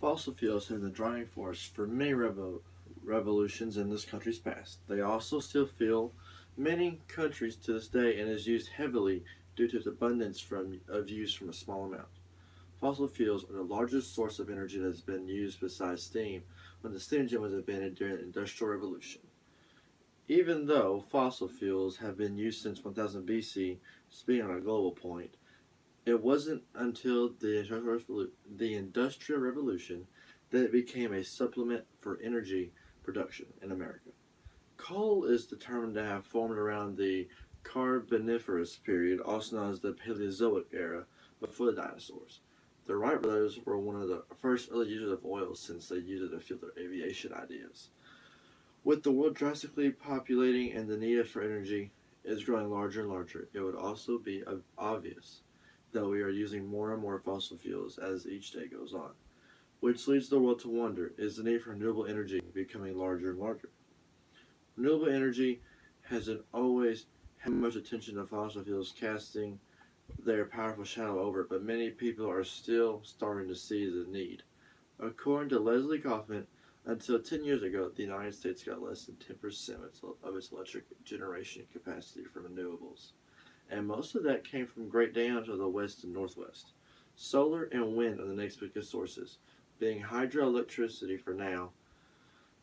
Fossil fuels have been the driving force for many revolutions in this country's past. They also still fuel many countries to this day and is used heavily due to its abundance of use from a small amount. Fossil fuels are the largest source of energy that has been used besides steam when the steam engine was invented during the Industrial Revolution. Even though fossil fuels have been used since 1000 BC, speaking on a global point, it wasn't until the Industrial Revolution that it became a supplement for energy production in America. Coal is determined to have formed around the Carboniferous period, also known as the Paleozoic era, before the dinosaurs. The Wright brothers were one of the first early users of oil since they used it to fuel their aviation ideas. With the world drastically populating and the need for energy is growing larger and larger, it would also be obvious that we are using more and more fossil fuels as each day goes on, which leads the world to wonder, is the need for renewable energy becoming larger and larger? Renewable energy hasn't always had much attention to fossil fuels casting their powerful shadow over it, but many people are still starting to see the need. According to Leslie Kaufman, until 10 years ago, the United States got less than 10% of its electric generation capacity from renewables, and most of that came from Great Dams of the West and Northwest. Solar and wind are the next biggest sources, being hydroelectricity for now,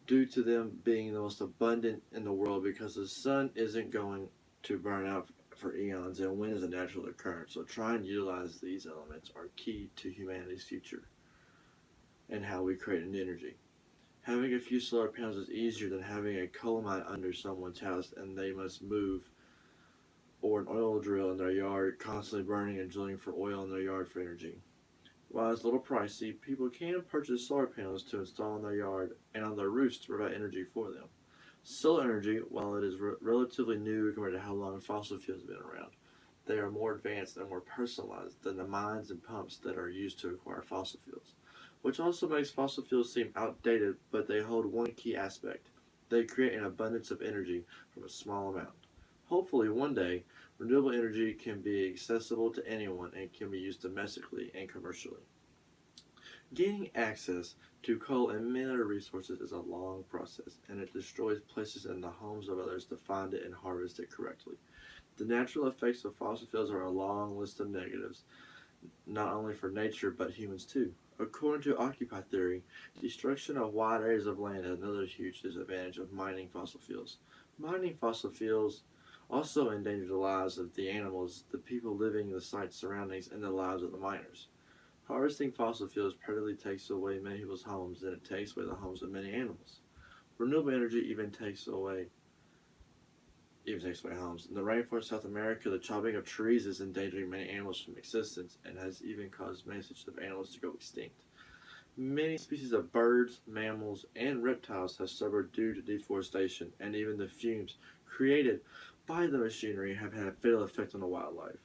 due to them being the most abundant in the world because the sun isn't going to burn out for eons and wind is a natural occurrence. So try and utilize these elements are key to humanity's future and how we create energy. Having a few solar panels is easier than having a coal mine under someone's house and they must move, or an oil drill in their yard constantly burning and drilling for oil in their yard for energy. While it's a little pricey, people can purchase solar panels to install in their yard and on their roofs to provide energy for them. Solar energy, while it is relatively new compared to how long fossil fuels have been around, they are more advanced and more personalized than the mines and pumps that are used to acquire fossil fuels, which also makes fossil fuels seem outdated, but they hold one key aspect. They create an abundance of energy from a small amount. Hopefully, one day, renewable energy can be accessible to anyone and can be used domestically and commercially. Gaining access to coal and many other resources is a long process, and it destroys places in the homes of others to find it and harvest it correctly. The natural effects of fossil fuels are a long list of negatives, not only for nature but humans too. According to Occupy theory, destruction of wide areas of land is another huge disadvantage of mining fossil fuels. Mining fossil fuels also endanger the lives of the animals, the people living in the site's surroundings, and the lives of the miners. Harvesting fossil fuels practically takes away many people's homes, and it takes away the homes of many animals. Renewable energy even takes away homes. In the rainforest of South America, the chopping of trees is endangering many animals from existence and has even caused many such of animals to go extinct. Many species of birds, mammals, and reptiles have suffered due to deforestation, and even the fumes created by the machinery have had a fatal effect on the wildlife.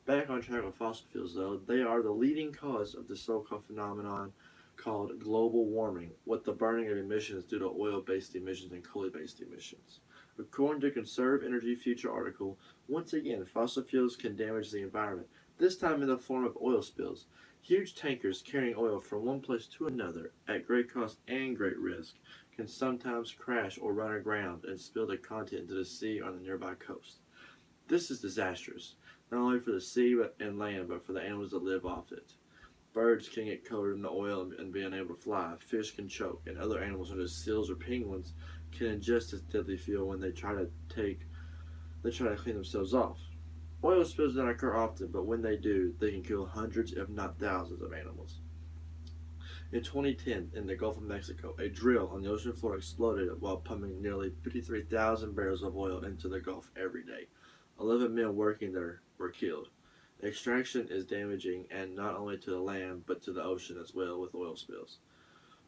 Back on track with fossil fuels, though, they are the leading cause of the so-called phenomenon called global warming, with the burning of emissions due to oil-based emissions and coal-based emissions. According to Conserve Energy Future article, once again, fossil fuels can damage the environment, this time in the form of oil spills. Huge tankers carrying oil from one place to another at great cost and great risk can sometimes crash or run aground and spill their content into the sea or on the nearby coast. This is disastrous, not only for the sea and land, but for the animals that live off it. Birds can get covered in the oil and be unable to fly. Fish can choke, and other animals such as seals or penguins can ingest this deadly fuel when they try to clean themselves off. Oil spills don't occur often, but when they do, they can kill hundreds, if not thousands, of animals. In 2010, in the Gulf of Mexico, a drill on the ocean floor exploded while pumping nearly 53,000 barrels of oil into the Gulf every day. 11 men working there were killed. Extraction is damaging, and not only to the land, but to the ocean as well with oil spills.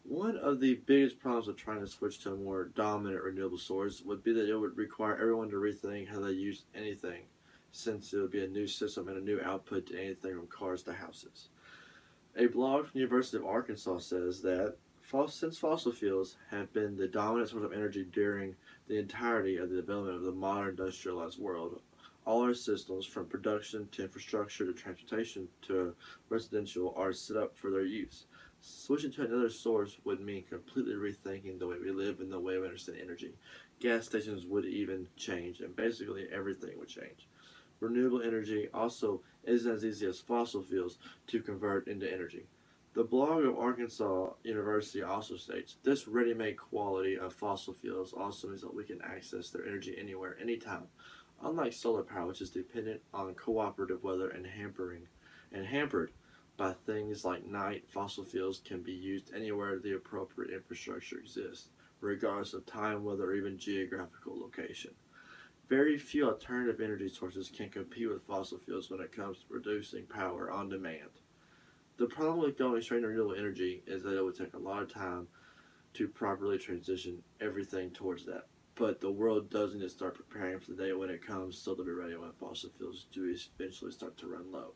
One of the biggest problems of trying to switch to a more dominant renewable source would be that it would require everyone to rethink how they use anything, since it would be a new system and a new output to anything from cars to houses. A blog from the University of Arkansas says that since fossil fuels have been the dominant source of energy during the entirety of the development of the modern industrialized world, all our systems, from production to infrastructure to transportation to residential, are set up for their use. Switching to another source would mean completely rethinking the way we live and the way we understand energy. Gas stations would even change, and basically everything would change. Renewable energy also isn't as easy as fossil fuels to convert into energy. The blog of Arkansas University also states this ready made quality of fossil fuels also means that we can access their energy anywhere, anytime. Unlike solar power, which is dependent on cooperative weather and hampered by things like night, fossil fuels can be used anywhere the appropriate infrastructure exists, regardless of time, weather, or even geographical location. Very few alternative energy sources can compete with fossil fuels when it comes to producing power on demand. The problem with going straight to renewable energy is that it would take a lot of time to properly transition everything towards that. But the world does need to start preparing for the day when it comes so they'll be ready when fossil fuels do eventually start to run low.